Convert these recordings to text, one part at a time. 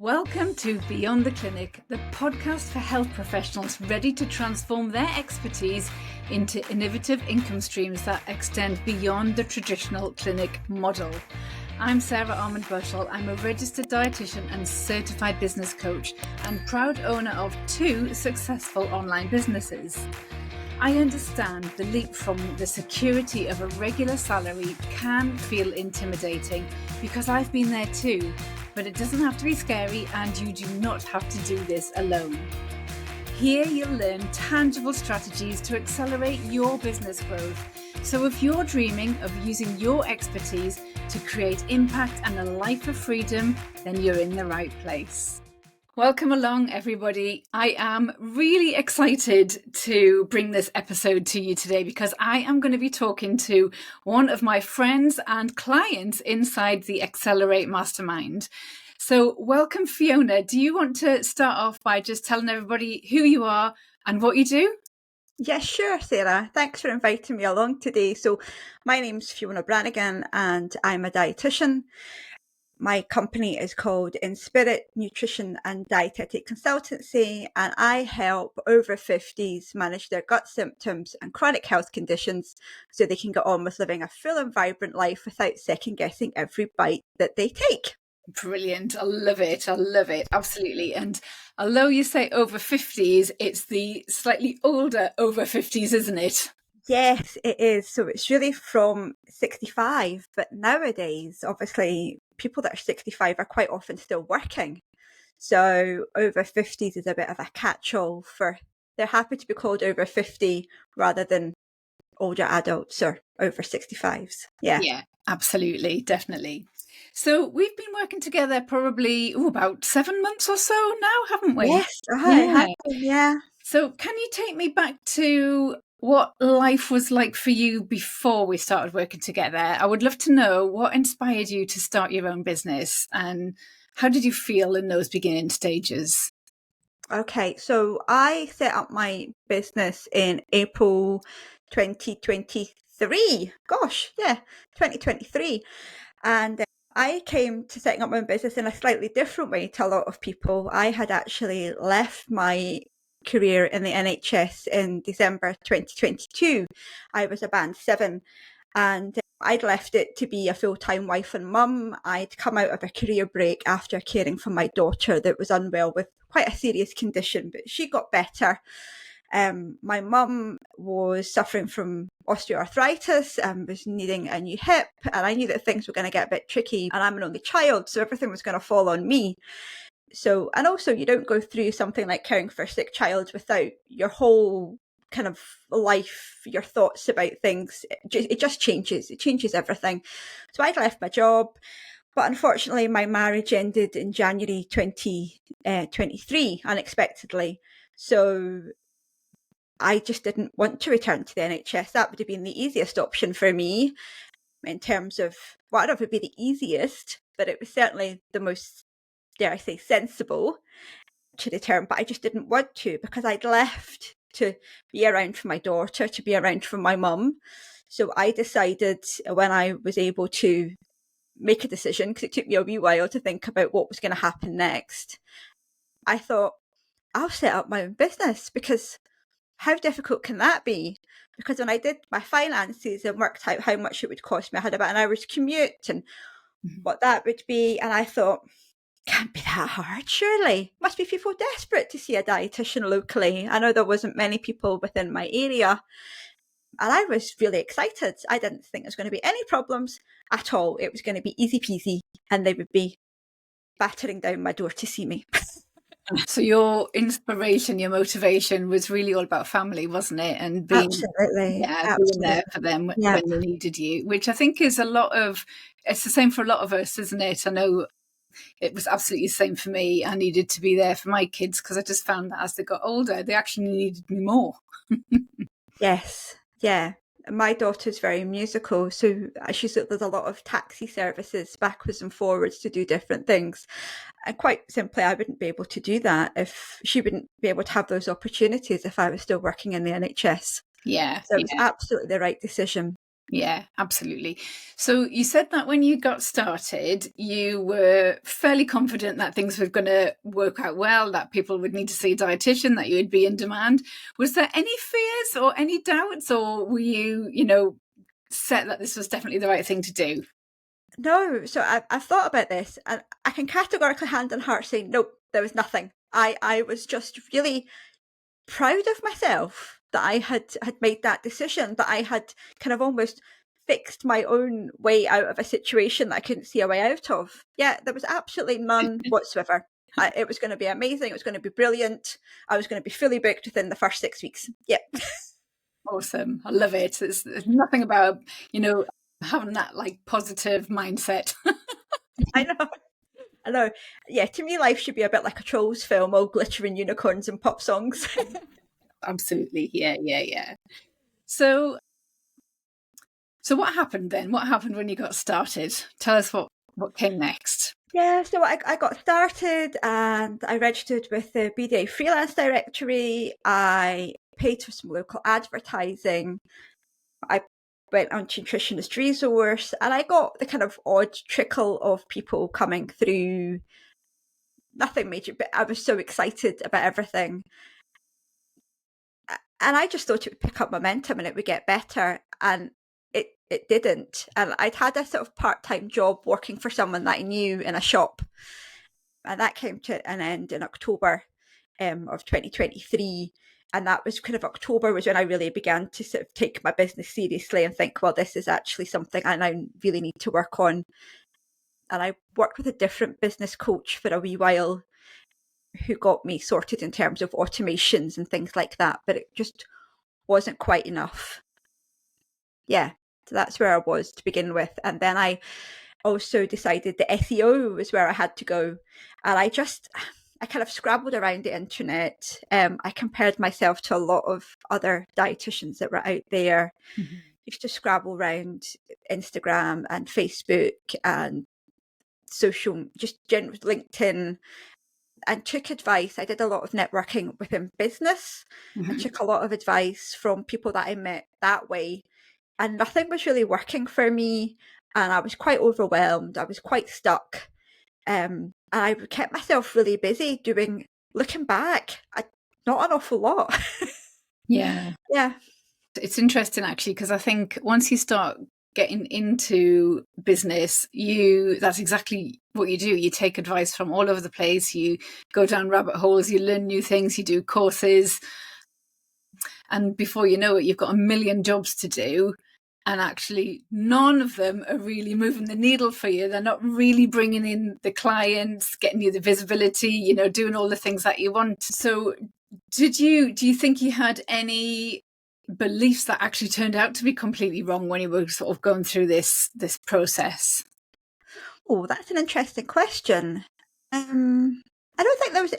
Welcome to Beyond the Clinic, the podcast for health professionals ready to transform their expertise into innovative income streams that extend beyond the traditional clinic model. I'm Sarah Armand-Bushell. I'm a registered dietitian and certified business coach and proud owner of 2 successful online businesses. I understand the leap from the security of a regular salary can feel intimidating because I've been there too. But it doesn't have to be scary, and you do not have to do this alone. Here you'll learn tangible strategies to accelerate your business growth. So if you're dreaming of using your expertise to create impact and a life of freedom, then you're in the right place. Welcome along, everybody. I am really excited to bring this episode to you today because I am going to be talking to one of my friends and clients inside the Accelerate Mastermind. So welcome, Fiona. Do you want to start off by just telling everybody who you are and what you do? Yes, sure, Sarah. Thanks for inviting me along today. So my name's Fiona Brannigan and I'm a dietitian. My company is called Inspirit Nutrition and Dietetic Consultancy, and I help over 50s manage their gut symptoms and chronic health conditions so they can get on with living a full and vibrant life without second guessing every bite that they take. Brilliant. I love it. Absolutely. And although you say over 50s, it's the slightly older over 50s, isn't it? Yes, it is. So it's really from 65, but nowadays, obviously, people that are 65 are quite often still working. So over 50s is a bit of a catch-all they're happy to be called over 50 rather than older adults or over 65s. Yeah, absolutely. Definitely. So we've been working together probably about 7 months or so now, haven't we? Yes, yeah. So can you take me back to what life was like for you before we started working together? I would love to know what inspired you to start your own business and how did you feel in those beginning stages? Okay, so I set up my business in April 2023. Gosh, yeah, 2023. And I came to setting up my own business in a slightly different way to a lot of people. I had actually left my career in the NHS in December 2022. I was a band 7 and I'd left it to be a full-time wife and mum. I'd come out of a career break after caring for my daughter that was unwell with quite a serious condition, but she got better. My mum was suffering from osteoarthritis and was needing a new hip, and I knew that things were going to get a bit tricky, and I'm an only child, so everything was going to fall on me. So, and also you don't go through something like caring for a sick child without your whole kind of life, your thoughts about things. It just changes. It changes everything. So I'd left my job, but unfortunately my marriage ended in January 2023 unexpectedly. So I just didn't want to return to the NHS. That would have been the easiest option for me in terms of, well, I don't know if it would be the easiest, but it was certainly the most, dare I say, sensible to return. But I just didn't want to because I'd left to be around for my daughter, to be around for my mum. So I decided when I was able to make a decision, because it took me a wee while to think about what was going to happen next, I thought, I'll set up my own business because how difficult can that be? Because when I did my finances and worked out how much it would cost me, I had about an hour's commute and what that would be. And I thought, can't be that hard, surely. Must be people desperate to see a dietitian locally. I know there wasn't many people within my area. And I was really excited. I didn't think there was going to be any problems at all. It was going to be easy peasy and they would be battering down my door to see me. So your inspiration, your motivation was really all about family, wasn't it? And being, Absolutely. being there for them when they needed you, which I think is it's the same for a lot of us, isn't it? I know it was absolutely the same for me. I needed to be there for my kids because I just found that as they got older, they actually needed me more. Yes. Yeah. My daughter's very musical, so there's a lot of taxi services backwards and forwards to do different things. And quite simply, I wouldn't be able to do that if she wouldn't be able to have those opportunities if I was still working in the NHS. Yeah. So it was absolutely the right decision. Yeah, absolutely. So you said that when you got started, you were fairly confident that things were going to work out well, that people would need to see a dietitian, that you would be in demand. Was there any fears or any doubts, or were you, set that this was definitely the right thing to do? No, so I've thought about this, and I can categorically hand on heart say, nope, there was nothing. I was just really proud of myself that I had made that decision, that I had kind of almost fixed my own way out of a situation that I couldn't see a way out of. Yeah, there was absolutely none whatsoever. It was going to be amazing. It was going to be brilliant. I was going to be fully booked within the first 6 weeks. Yep. Awesome. I love it. There's nothing about, having that like positive mindset. I know. I know. Yeah, to me, life should be a bit like a Trolls film, all glittering unicorns and pop songs. Absolutely. Yeah, yeah, yeah. So what happened then? What happened when you got started? Tell us what came next. Yeah, so I got started and I registered with the BDA Freelance Directory. I paid for some local advertising. I went on to Nutritionist Resource, and I got the kind of odd trickle of people coming through. Nothing major, but I was so excited about everything. And I just thought it would pick up momentum and it would get better. And it didn't. And I'd had a sort of part-time job working for someone that I knew in a shop. And that came to an end in October of 2023. And that was kind of October was when I really began to sort of take my business seriously and think, well, this is actually something I now really need to work on. And I worked with a different business coach for a wee while who got me sorted in terms of automations and things like that, but it just wasn't quite enough. Yeah, so that's where I was to begin with. And then I also decided that SEO was where I had to go. And I kind of scrabbled around the internet. I compared myself to a lot of other dietitians that were out there. Mm-hmm. Used to scrabble around Instagram and Facebook and social, just general LinkedIn, and took advice. I did a lot of networking within business and took a lot of advice from people that I met that way. And nothing was really working for me. And I was quite overwhelmed. I was quite stuck. And I kept myself really busy looking back, not an awful lot. Yeah. Yeah. It's interesting actually, because I think once you start getting into business, that's exactly what you do. You take advice from all over the place, you go down rabbit holes, you learn new things, you do courses, and before you know it, you've got a million jobs to do, and actually none of them are really moving the needle for you. They're not really bringing in the clients, getting you the visibility, doing all the things that you want. So do you think you had any beliefs that actually turned out to be completely wrong when you were sort of going through this process? Oh, that's an interesting question. I don't think there was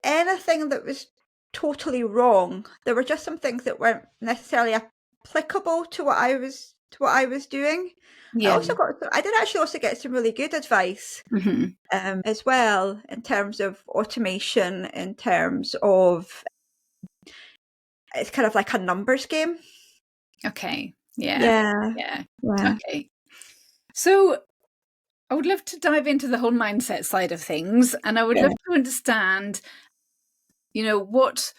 anything that was totally wrong. There were just some things that weren't necessarily applicable to what I was doing. Yeah. I did actually also get some really good advice as well, in terms of automation, in terms of it's kind of like a numbers game. Okay. Yeah. Yeah. Okay. So I would love to dive into the whole mindset side of things, and I would love to understand, what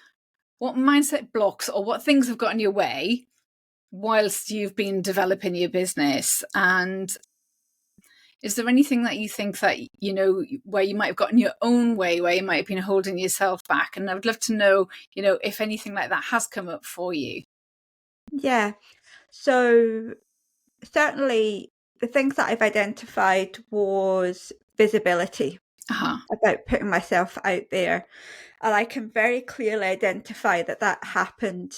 mindset blocks or what things have got in your way whilst you've been developing your business. And is there anything that you think that, where you might have gotten your own way, where you might have been holding yourself back? And I would love to know, if anything like that has come up for you. Yeah. So certainly the things that I've identified was visibility, about putting myself out there. And I can very clearly identify that happened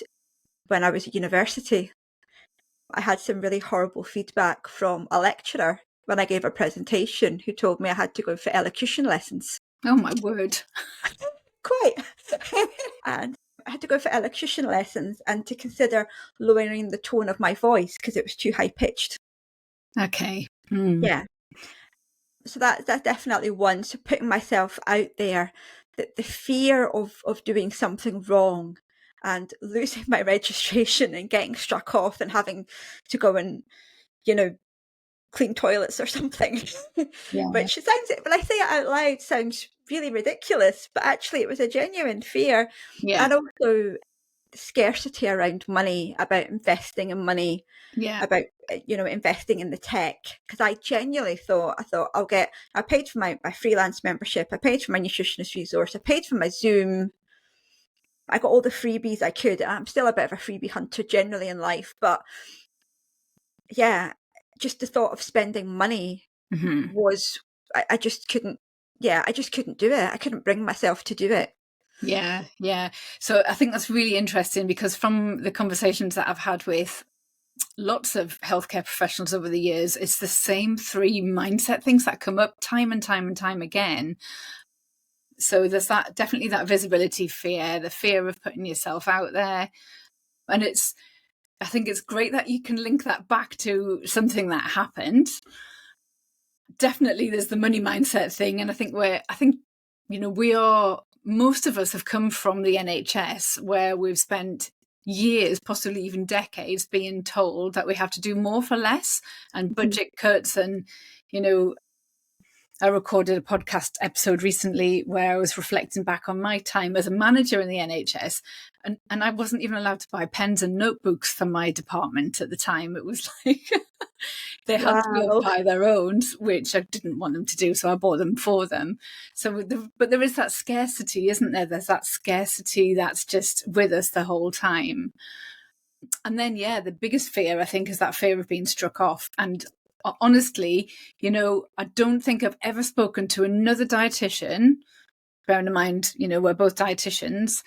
when I was at university. I had some really horrible feedback from a lecturer when I gave a presentation who told me I had to go for elocution lessons. Oh my word. Quite. And I had to go for elocution lessons and to consider lowering the tone of my voice because it was too high pitched. Okay. Yeah. So that's definitely one. So putting myself out there, the fear of doing something wrong and losing my registration and getting struck off and having to go and, clean toilets or something. Yeah. Which sounds, when I say it out loud, sounds really ridiculous, but actually it was a genuine fear. Yeah. And also scarcity around money, about investing in money, Yeah. about investing in the tech, because I genuinely thought I paid for my freelance membership, I paid for my nutritionist resource, I paid for my Zoom, I got all the freebies I could. I'm still a bit of a freebie hunter generally in life, but yeah, just the thought of spending money was, I just couldn't. Yeah, I just couldn't do it. I couldn't bring myself to do it. Yeah, yeah. So I think that's really interesting, because from the conversations that I've had with lots of healthcare professionals over the years, it's the same three mindset things that come up time and time and time again. So there's definitely that visibility fear, the fear of putting yourself out there. And I think it's great that you can link that back to something that happened. Definitely there's the money mindset thing. And I think most of us have come from the NHS, where we've spent years, possibly even decades, being told that we have to do more for less, and budget cuts. And, I recorded a podcast episode recently where I was reflecting back on my time as a manager in the NHS, and I wasn't even allowed to buy pens and notebooks for my department at the time. It was like they had to go buy their own, which I didn't want them to do, so I bought them for them. But there is that scarcity, isn't there? There's that scarcity that's just with us the whole time. And then, the biggest fear, I think, is that fear of being struck off. And honestly, I don't think I've ever spoken to another dietitian, bearing in mind, we're both dietitians,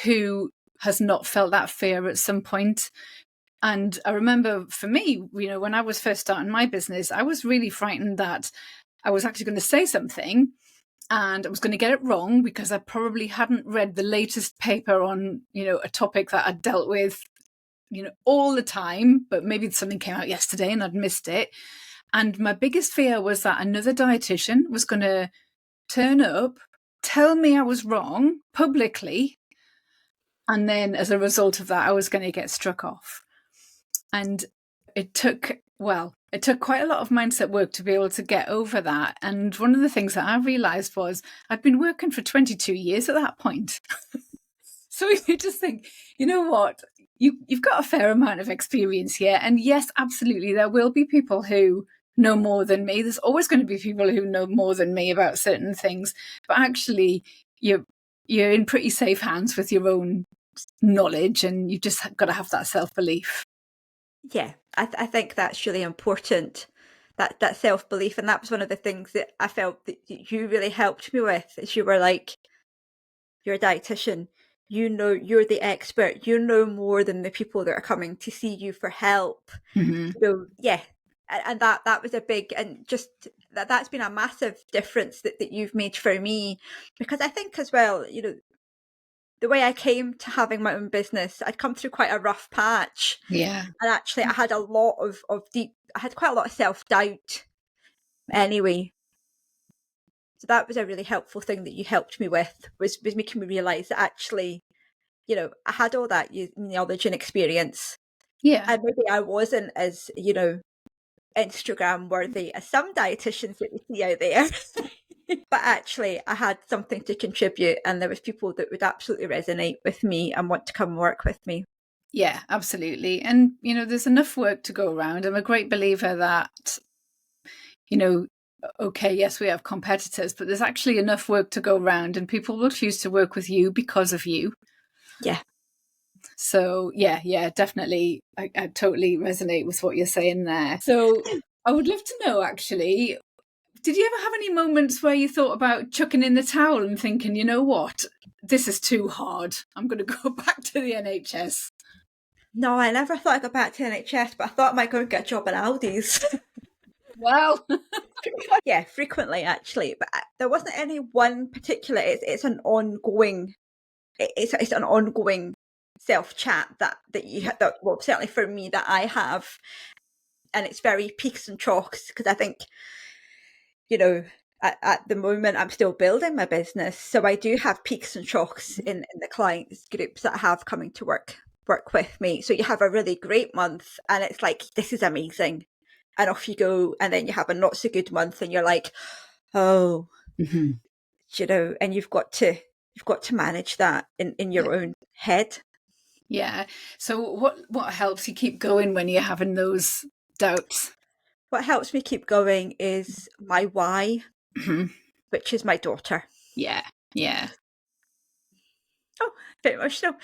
who has not felt that fear at some point. And I remember, for me, when I was first starting my business, I was really frightened that I was actually going to say something and I was going to get it wrong, because I probably hadn't read the latest paper on, a topic that I'd dealt with, all the time, but maybe something came out yesterday and I'd missed it. And my biggest fear was that another dietitian was going to turn up, tell me I was wrong publicly, and then as a result of that, I was going to get struck off. And it took quite a lot of mindset work to be able to get over that. And one of the things that I realized was I'd been working for 22 years at that point. So you just think, you know what, you've got a fair amount of experience here. And yes, absolutely, there will be people who know more than me. There's always going to be people who know more than me about certain things. But actually, you're in pretty safe hands with your own knowledge, and you've just got to have that self-belief. Yeah, I think that's really important, that self-belief. And that was one of the things that I felt that you really helped me with, is you were like, you're a dietitian, you're the expert, you know more than the people that are coming to see you for help. So yeah, and that was a big, and just that's been a massive difference that you've made for me, because I think as well, the way I came to having my own business, I'd come through quite a rough patch. Yeah. And actually I had a lot of I had quite a lot of self-doubt anyway. So that was a really helpful thing that you helped me with, was making me realise that actually, I had all that knowledge and experience. Yeah. And maybe I wasn't as, Instagram worthy as some dietitians that we see out there. But actually I had something to contribute, and there was people that would absolutely resonate with me and want to come work with me. Yeah, absolutely. And, there's enough work to go around. I'm a great believer that, okay, yes, we have competitors, but there's actually enough work to go around, and people will choose to work with you because of you. Yeah. So yeah, definitely. I totally resonate with what you're saying there. So I would love to know, actually, did you ever have any moments where you thought about chucking in the towel and thinking, you know what, this is too hard, I'm going to go back to the NHS? No, I never thought I'd go back to NHS, but I thought I might go and get a job in Aldi's. Well, yeah, frequently actually, but there wasn't any one particular. It's an ongoing. It's an ongoing self chat that you that, well, certainly for me, that I have, and it's very peaks and troughs, because I think, at the moment, I'm still building my business. So I do have peaks and troughs in the clients groups that I have coming to work with me. So you have a really great month and it's like, this is amazing. And off you go. And then you have a not so good month and you're like, oh, and you've got to manage that in your own head. Yeah. So what helps you keep going when you're having those doubts? What helps me keep going is my why, which is my daughter. Yeah. Yeah. Oh, a bit emotional.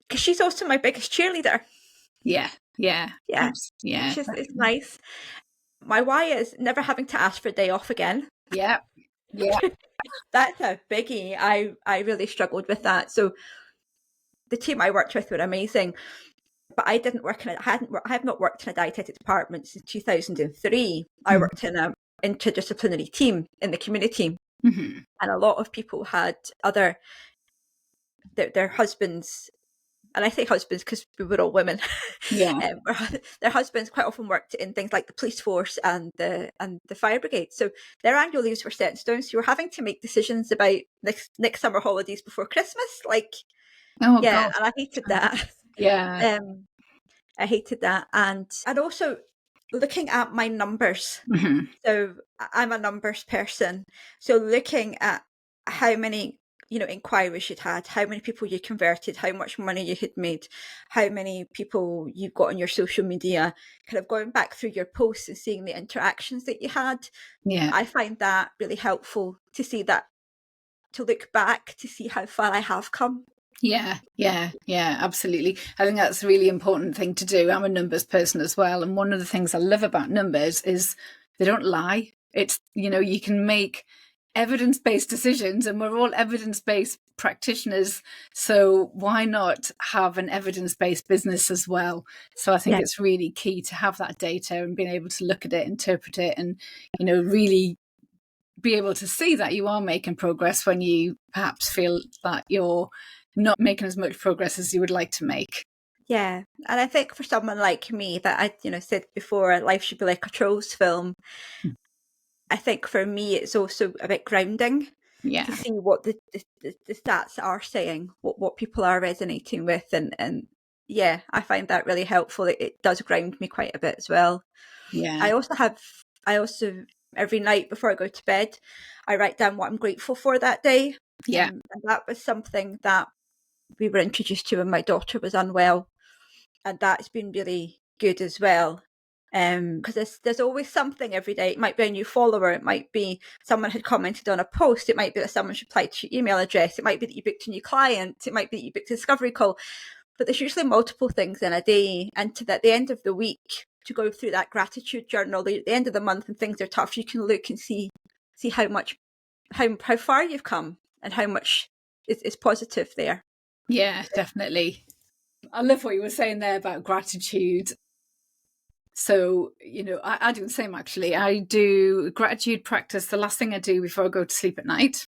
Because she's also my biggest cheerleader. Yeah. Yeah. Yeah. Yeah. Which is it's nice. My why is never having to ask for a day off again. Yeah. Yeah. That's a biggie. I really struggled with that. So the team I worked with were amazing, but I didn't work in it. I have not worked in a dietetic department since 2003. I worked in an interdisciplinary team in the community, and a lot of people had their husbands. And I say husbands because we were all women. Yeah. Their husbands quite often worked in things like the police force and the fire brigade. So their annual leaves were set in stone. So you were having to make decisions about next summer holidays before Christmas. Oh, yeah, God. and I hated that. Yeah. I hated that, and also looking at my numbers. So I'm a numbers person. So looking at how many inquiries you'd had, how many people you converted, how much money you had made, how many people you've got on your social media, kind of going back through your posts and seeing the interactions that you had. Yeah. I find that really helpful to see that, to look back to see how far I have come. Yeah, absolutely. I think that's a really important thing to do. I'm a numbers person as well. And one of the things I love about numbers is they don't lie. It's, you can make evidence-based decisions, and we're all evidence-based practitioners. So why not have an evidence-based business as well? So I think it's really key to have that data and being able to look at it, interpret it, and, really be able to see that you are making progress when you perhaps feel that you're not making as much progress as you would like to make. Yeah, and I think for someone like me that I said before, life should be like a Trolls film. I think for me it's also a bit grounding to see what the stats are saying, what people are resonating with, and yeah, I find that really helpful. It does ground me quite a bit as well. I also every night before I go to bed, I write down what I'm grateful for that day. And that was something that we were introduced to when my daughter was unwell, and that's been really good as well. Because there's always something every day. It might be a new follower, it might be someone had commented on a post, it might be that someone replied to your email address, it might be that you booked a new client, it might be that you booked a discovery call. But there's usually multiple things in a day, and at the end of the week, to go through that gratitude journal, at the end of the month, and things are tough, you can look and see how far you've come and how much is positive there. Yeah, definitely. I love what you were saying there about gratitude. So, I do the same actually. I do gratitude practice the last thing I do before I go to sleep at night.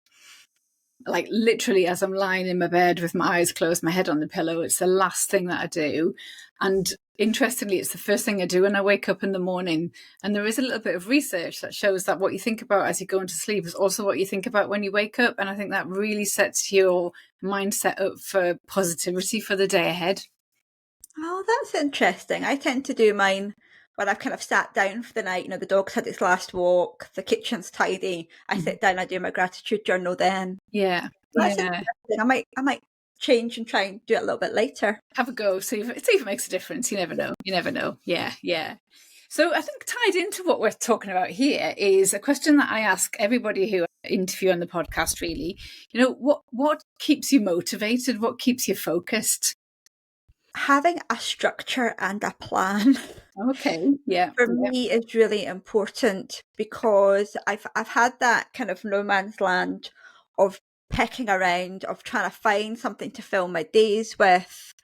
Like literally as I'm lying in my bed with my eyes closed, my head on the pillow, it's the last thing that I do. And interestingly, it's the first thing I do when I wake up in the morning. And there is a little bit of research that shows that what you think about as you go into sleep is also what you think about when you wake up. And I think that really sets your mindset up for positivity for the day ahead. Oh, that's interesting. I tend to do mine when I've kind of sat down for the night. The dog's had its last walk, the kitchen's tidy. I sit down, I do my gratitude journal then. Yeah. That's interesting. I might change and try and do it a little bit later. Have a go. See if it makes a difference. You never know. Yeah. So I think tied into what we're talking about here is a question that I ask everybody who I interview on the podcast, really. What keeps you motivated? What keeps you focused? Having a structure and a plan. Okay. Yeah. For me is really important because I've had that kind of no man's land of pecking around, of trying to find something to fill my days with.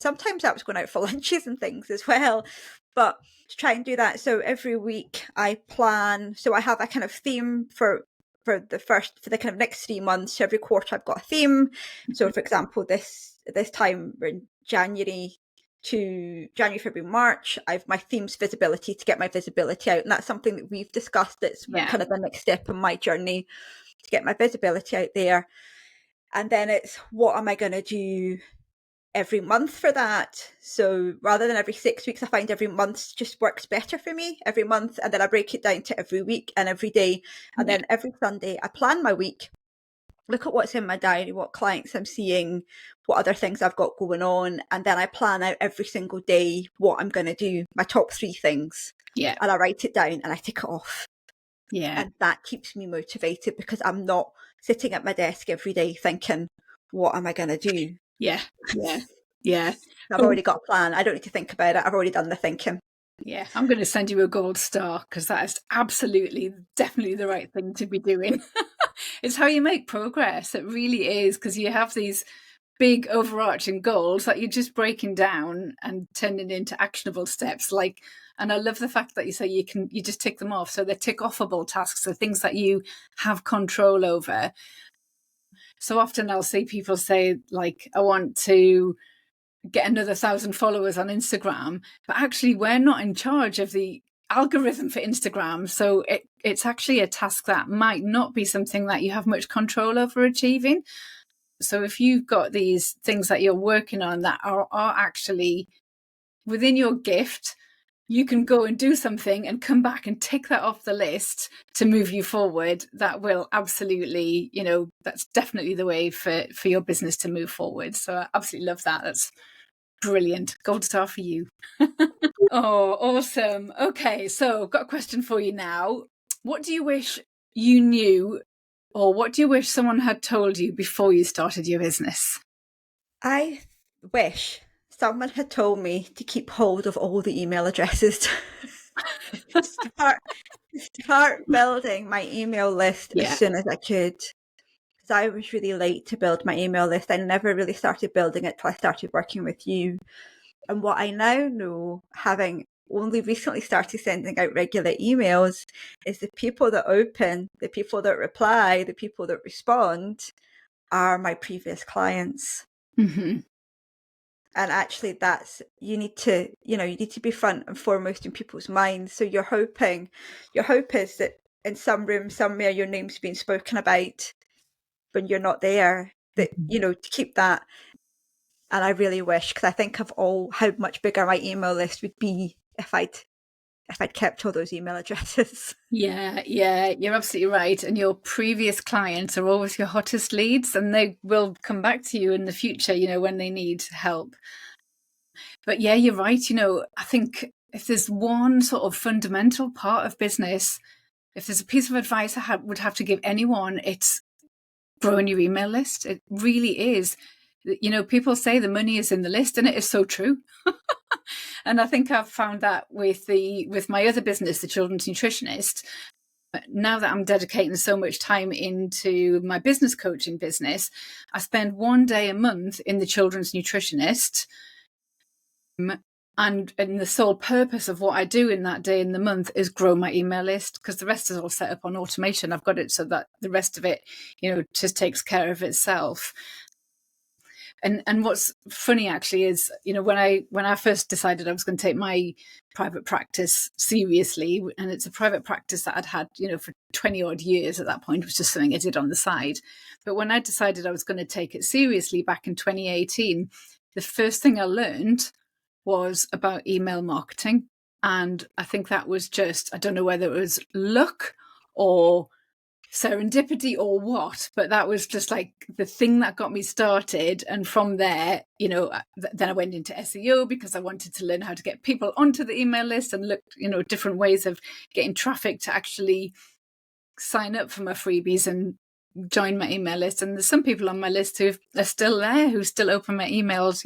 Sometimes that was going out for lunches and things as well, but to try and do that. So every week I plan. So I have a kind of theme for the kind of next 3 months. So every quarter I've got a theme. So for example, this time we're in January. to January, February, March, I've my themes visibility to get my visibility out. And that's something that we've discussed. It's kind of the next step in my journey to get my visibility out there. And then it's, what am I going to do every month for that? So rather than every 6 weeks, I find every month just works better for me, every month. And then I break it down to every week and every day. And then every Sunday, I plan my week, look at what's in my diary, what clients I'm seeing, what other things I've got going on. And then I plan out every single day what I'm going to do, my top 3 things. Yeah. And I write it down and I tick it off. Yeah. And that keeps me motivated, because I'm not sitting at my desk every day thinking, what am I going to do? Yeah. Yeah. Yeah. I've already got a plan. I don't need to think about it. I've already done the thinking. Yeah, I'm going to send you a gold star, because that is absolutely, definitely the right thing to be doing. It's how you make progress. It really is, because you have these big overarching goals that you're just breaking down and turning into actionable steps. And I love the fact that you say you just tick them off. So they're tick offable tasks, so things that you have control over. So often I'll see people say, like, I want to get another 1,000 followers on Instagram, but actually we're not in charge of the algorithm for Instagram. So it's actually a task that might not be something that you have much control over achieving. So if you've got these things that you're working on that are actually within your gift, you can go and do something and come back and tick that off the list to move you forward. That will absolutely, that's definitely the way for your business to move forward. So I absolutely love that. That's brilliant. Gold star for you. Oh, awesome. Okay, so I've got a question for you now. What do you wish you knew, or what do you wish someone had told you before you started your business? I wish someone had told me to keep hold of all the email addresses. start building my email list as soon as I could. Because I was really late to build my email list. I never really started building it till I started working with you. And what I now know, having only recently started sending out regular emails, is the people that open, the people that reply, the people that respond are my previous clients. Mm-hmm. And actually you need to be front and foremost in people's minds. So your hope is that in some room somewhere your name's being spoken about when you're not there, that, to keep that. And I really wish, because I think of how much bigger my email list would be if I'd kept all those email addresses. Yeah, you're absolutely right. And your previous clients are always your hottest leads, and they will come back to you in the future, when they need help. But yeah, you're right. I think if there's one sort of fundamental part of business, if there's a piece of advice I would have to give anyone, it's growing your email list. It really is. People say the money is in the list, and it is so true. And I think I've found that with my other business, the Children's Nutritionist. Now that I'm dedicating so much time into my business coaching business, I spend one day a month in the Children's Nutritionist. And the sole purpose of what I do in that day in the month is grow my email list, because the rest is all set up on automation. I've got it so that the rest of it, just takes care of itself. And what's funny actually is, when I first decided I was going to take my private practice seriously, and it's a private practice that I'd had, for 20 odd years at that point, it was just something I did on the side. But when I decided I was going to take it seriously back in 2018, the first thing I learned was about email marketing. And I think that was I don't know whether it was luck or serendipity or what, but that was just like the thing that got me started. And from there, then I went into SEO, because I wanted to learn how to get people onto the email list and look, different ways of getting traffic to actually sign up for my freebies and join my email list. And there's some people on my list who are still there, who still open my emails,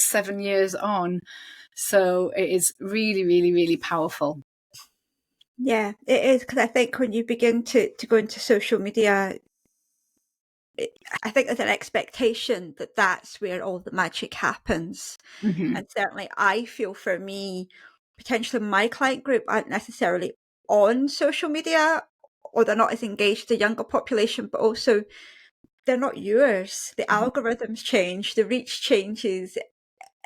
7 years on. So it is really, really, really powerful. Yeah, it is, because I think when you begin to go into social media, I think there's an expectation that that's where all the magic happens. Mm-hmm. And certainly I feel, for me, potentially my client group aren't necessarily on social media, or they're not as engaged, the younger population, but also they're not yours. The algorithms change, the reach changes.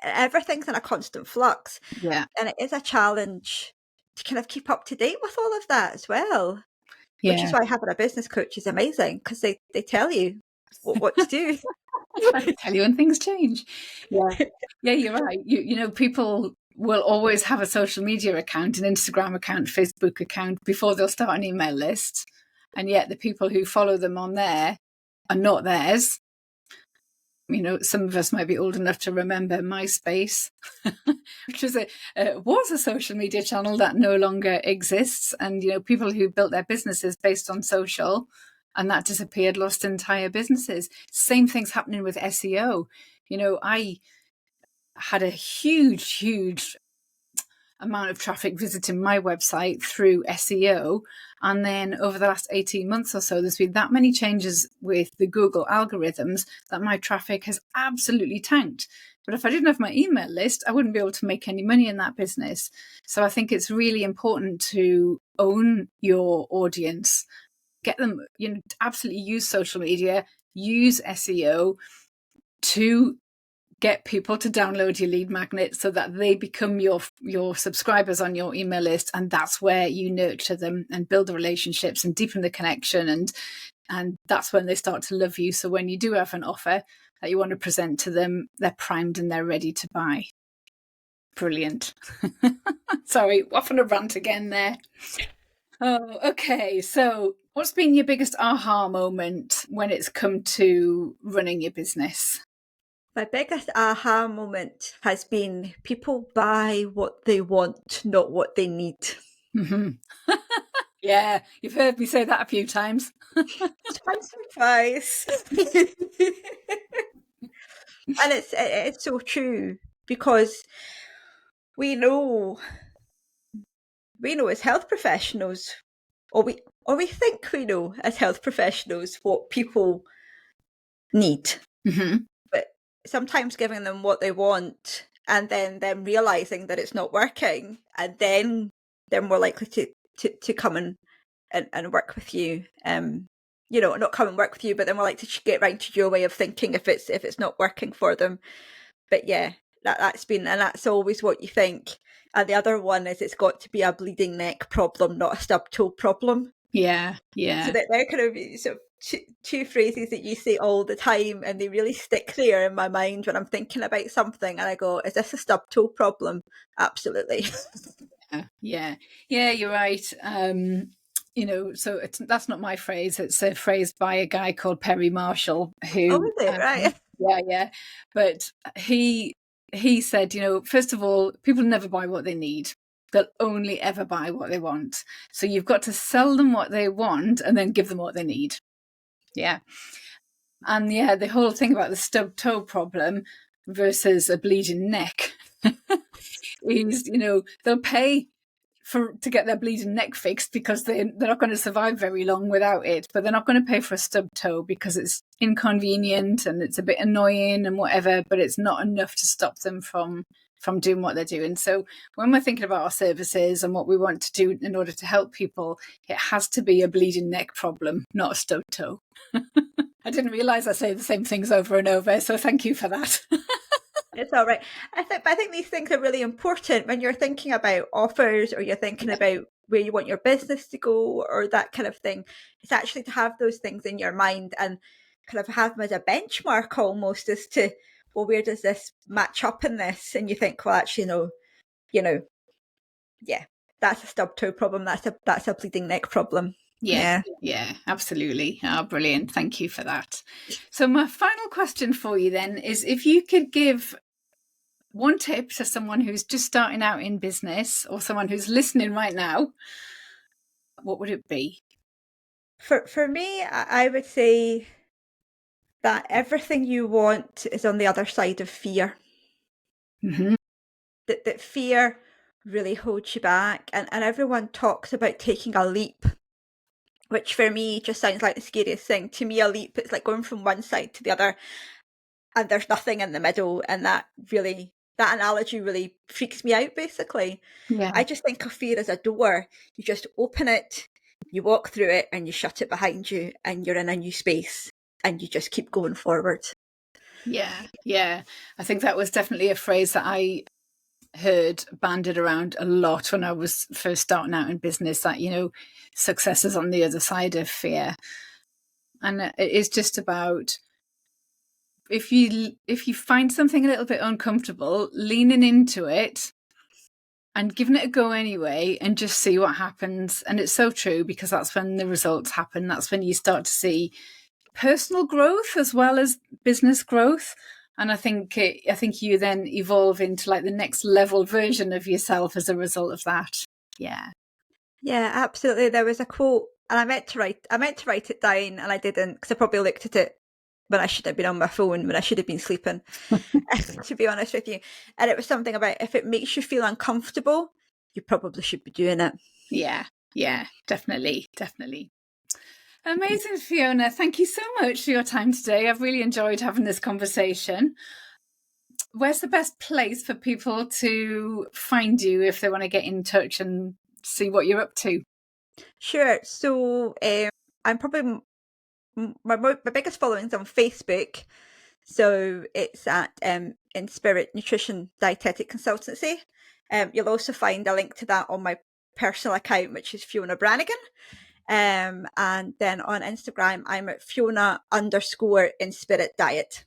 everything's in a constant flux. Yeah. And it is a challenge to kind of keep up to date with all of that as well. Which is Yeah. why having a business coach is amazing, because they tell you what to do. Tell you when things change. Yeah. Yeah, you're right. You know, people will always have a social media account, an Instagram account, Facebook account before they'll start an email list. And yet the people who follow them on there are not theirs. You know, some of us might be old enough to remember MySpace, which was a social media channel that no longer exists. And, you know, people who built their businesses based on social, and that disappeared, lost entire businesses. Same thing's happening with SEO. You know, I had a huge amount of traffic visiting my website through SEO. And then over the last 18 months or so, there's been that many changes with the Google algorithms that my traffic has absolutely tanked. But if I didn't have my email list, I wouldn't be able to make any money in that business. So I think it's really important to own your audience, get them, you know, absolutely use social media, use SEO to get people to download your lead magnet so that they become your subscribers on your email list, and that's where you nurture them and build the relationships and deepen the connection, and that's when they start to love you. So when you do have an offer that you want to present to them, they're primed and they're ready to buy. Brilliant. Sorry, off on a rant again there. Oh, okay. So what's been your biggest aha moment when it's come to running your business? My biggest aha moment has been people buy what they want, not what they need. Mm-hmm. Yeah, you've heard me say that a few times. Surprise. And it's so true, because we know as health professionals, or we think we know as health professionals what people need. Mm-hmm. But sometimes giving them what they want and then them realizing that it's not working, and then they're more likely to come and work with you. You know, not come and work with you, but they're more likely to get round to your way of thinking if it's not working for them. But yeah, that's been, and that's always what you think. And the other one is, it's got to be a bleeding neck problem, not a stub toe problem. Yeah. So that they're kind of sort of two phrases that you say all the time, and they really stick there in my mind when I'm thinking about something, and I go, is this a stub toe problem? Absolutely. Yeah, you're right. You know, so that's not my phrase. It's a phrase by a guy called Perry Marshall, who, Oh, is it? Right. yeah. But he said, you know, first of all, people never buy what they need. They'll only ever buy what they want. So you've got to sell them what they want and then give them what they need. Yeah. And yeah, the whole thing about the stub toe problem versus a bleeding neck is, you know, they'll pay to get their bleeding neck fixed because they're not going to survive very long without it, but they're not going to pay for a stub toe because it's inconvenient and it's a bit annoying and whatever, but it's not enough to stop them from doing what they're doing. So when we're thinking about our services and what we want to do in order to help people, it has to be a bleeding neck problem, not a stub toe. I didn't realise I say the same things over and over, so thank you for that. It's all right. I think these things are really important when you're thinking about offers, or you're thinking about where you want your business to go, or that kind of thing. It's actually to have those things in your mind and kind of have them as a benchmark almost, as to, well, where does this match up in this? And you think, well, actually, no, yeah, that's a stub toe problem. That's a bleeding neck problem. Yeah, absolutely. Oh, brilliant. Thank you for that. So my final question for you then is, if you could give one tip to someone who's just starting out in business, or someone who's listening right now, what would it be? For me, I would say that everything you want is on the other side of fear. Mm-hmm. That fear really holds you back, and everyone talks about taking a leap, which for me just sounds like the scariest thing. To me, a leap, it's like going from one side to the other and there's nothing in the middle, and that analogy really freaks me out, basically. Yeah. I just think of fear as a door. You just open it, you walk through it, and you shut it behind you, and you're in a new space, and you just keep going forward. Yeah. I think that was definitely a phrase that I heard banded around a lot when I was first starting out in business, that, success is on the other side of fear. And it is just about, if you find something a little bit uncomfortable, leaning into it and giving it a go anyway, and just see what happens. And it's so true, because that's when the results happen. That's when you start to see personal growth as well as business growth. And I think you then evolve into like the next level version of yourself as a result of that. Yeah. Yeah, absolutely. There was a quote, and I meant to write it down, and I didn't, because I probably looked at it when I should have been on my phone, when I should have been sleeping, to be honest with you. And it was something about, if it makes you feel uncomfortable, you probably should be doing it. Yeah, definitely. Amazing, Fiona. Thank you so much for your time today. I've really enjoyed having this conversation. Where's the best place for people to find you if they want to get in touch and see what you're up to? Sure. So I'm probably, my biggest following is on Facebook. So it's at Inspirit Nutrition Dietetic Consultancy. You'll also find a link to that on my personal account, which is Fiona Brannigan. And then on Instagram, I'm at Fiona_Inspirit Diet.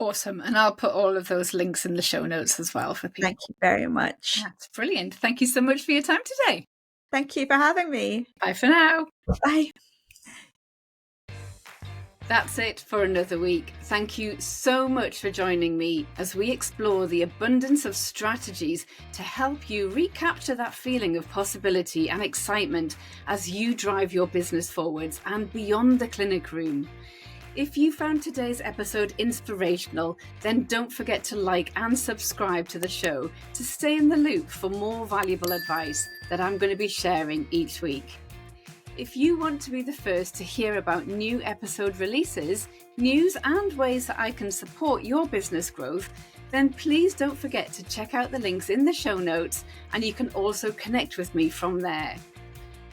Awesome. And I'll put all of those links in the show notes as well for people. Thank you very much. That's brilliant. Thank you so much for your time today. Thank you for having me. Bye for now. Bye. That's it for another week. Thank you so much for joining me as we explore the abundance of strategies to help you recapture that feeling of possibility and excitement as you drive your business forwards and beyond the clinic room. If you found today's episode inspirational, then don't forget to like and subscribe to the show to stay in the loop for more valuable advice that I'm going to be sharing each week. If you want to be the first to hear about new episode releases, news and ways that I can support your business growth, then please don't forget to check out the links in the show notes, and you can also connect with me from there.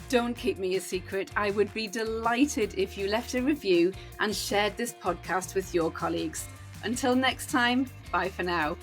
Don't keep me a secret. I would be delighted if you left a review and shared this podcast with your colleagues. Until next time, bye for now.